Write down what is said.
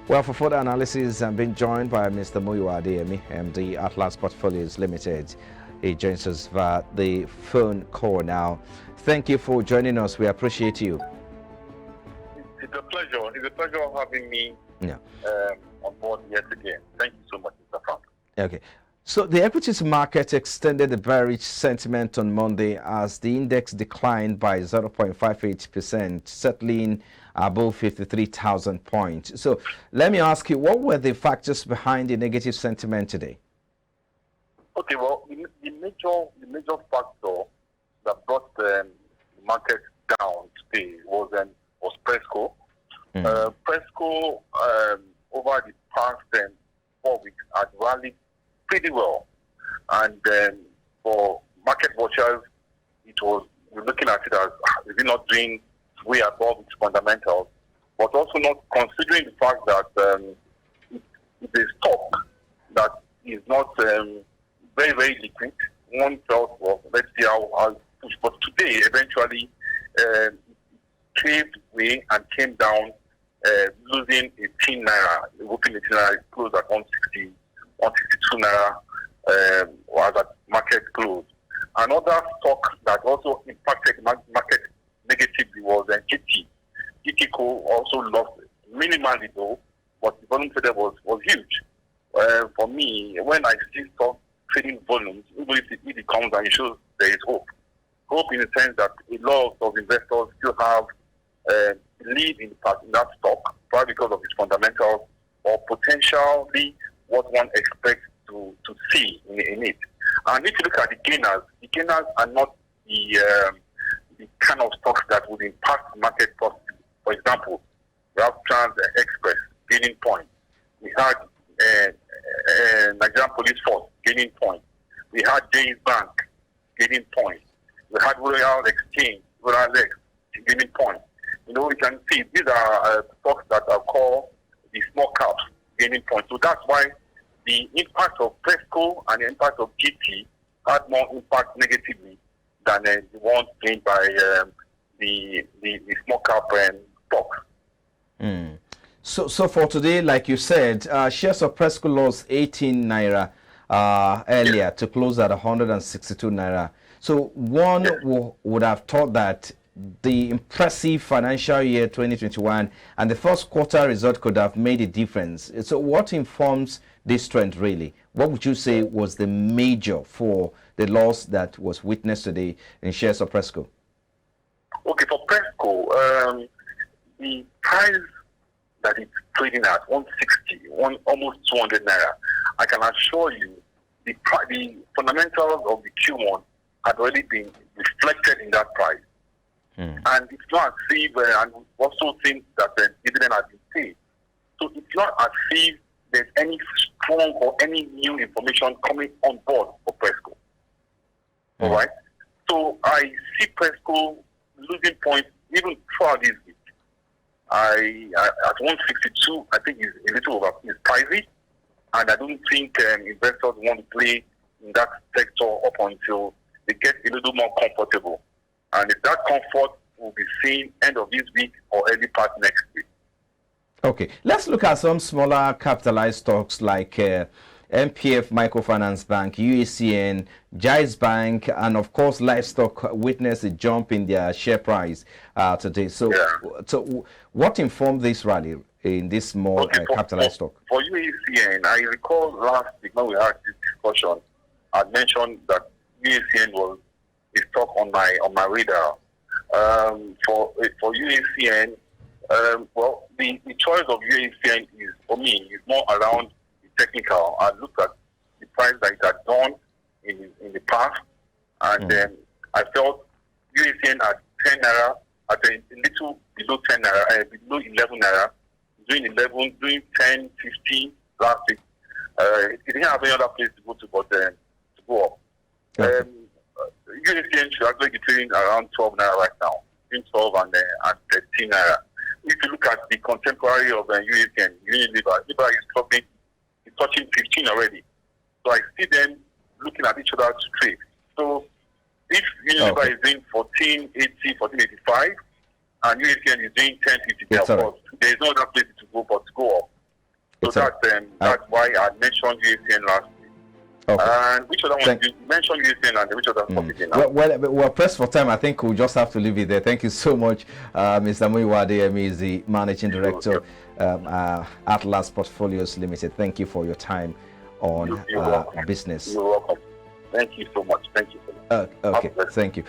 Well, for further analysis, I'm being joined by Mr. Muyiwa Adeyemi, MD Atlas Portfolios Limited. He joins us via the phone call now. Thank you for joining us. We appreciate you. It's a pleasure. It's a pleasure having me on board yet again. Thank you so much, Mr. Frank. Okay. So the equities market extended the bearish sentiment on Monday as the index declined by 0.58%, settling above 53,000 points. So let me ask you, what were the factors behind the negative sentiment today? Okay, well, the major factor that brought the market down today was Presco. Presco over the past 4 weeks had rallied pretty well, and for market watchers, we're looking at it as is it not doing way above its fundamentals, but also not considering the fact that it's a stock that is not very liquid. One felt, well, let's see how it push. But today, eventually, caved way and came down, losing 18 naira. Whooping 18 naira, closed at 160, 162 naira, was at market close. Another stock that also impacted market negatively was GT. GT also lost minimally though, but the volume today was huge. For me, when I see stock trading volumes, even if it comes and it shows there is hope. Hope in the sense that a lot of investors still have belief in that stock, probably because of its fundamentals or potentially what one expects to see in it. And if you look at the gainers are not the kind of stocks that would impact the market positively. For example, we have Trans Express gaining points. We had Nigerian Police Force gaining points. We had James Bank gaining points. We had Royal Exchange, Royal X gaining points. You know, you can see these are stocks that are called the small caps gaining points. So that's why the impact of Presco and the impact of GT had more impact negatively than the ones gained by the small cap stocks. So for today, like you said, shares of Presco lost 18 naira earlier to close at 162 naira. So one would have thought that the impressive financial year 2021 and the first quarter result could have made a difference. So what informs this trend really? What would you say was the major for the loss that was witnessed today in shares of Presco? Okay, for Presco, the price that it's trading at 160, almost 200 naira. I can assure you, the fundamentals of the Q1 had already been reflected in that price. And it's not as if, and we also think that the dividend has been paid. So it's not as if there's any strong or any new information coming on board for Presco. All right? So I see Presco losing points even throughout this week. At 162, I think is a little over, is pricey, and I don't think investors want to play in that sector up until they get a little more comfortable. And if that comfort will be seen end of this week or early part next week. Okay, let's look at some smaller capitalized stocks like MPF Microfinance Bank, UACN, Jais Bank, and of course Livestock witnessed a jump in their share price today. So what informed this rally in this more capitalized stock? For UACN, I recall last week when we had this discussion, I mentioned that UACN was a stock on my radar. For UACN, well, the choice of UACN is, for me, is more around the technical. I looked at the price that it had done in the past, and then I felt UACN at 10 naira, at a little below 10 naira, below 11 naira, doing 11, doing 10, 15 last week. It didn't have any other place to go to, but to go up. UACN should actually be trading around 12 naira right now, between 12 and 13 naira. If you look at the contemporary of UACN, Unilever is touching 15 already. So I see them looking at each other to trade. So if Unilever is doing 1480, 1485, and UACN is doing 1050, of course, there is no other place to go but to go up. that's why I mentioned USN last week. Okay. And which other one? You mentioned USN and which other topic now? Well, we're pressed for time. I think we'll just have to leave it there. Thank you so much, Mr. Muyiwa Adeyemi is the Managing Director, Atlas Portfolios Limited. Thank you for your time on business. You're welcome. Thank you so much. Thank you so much. Okay, thank you.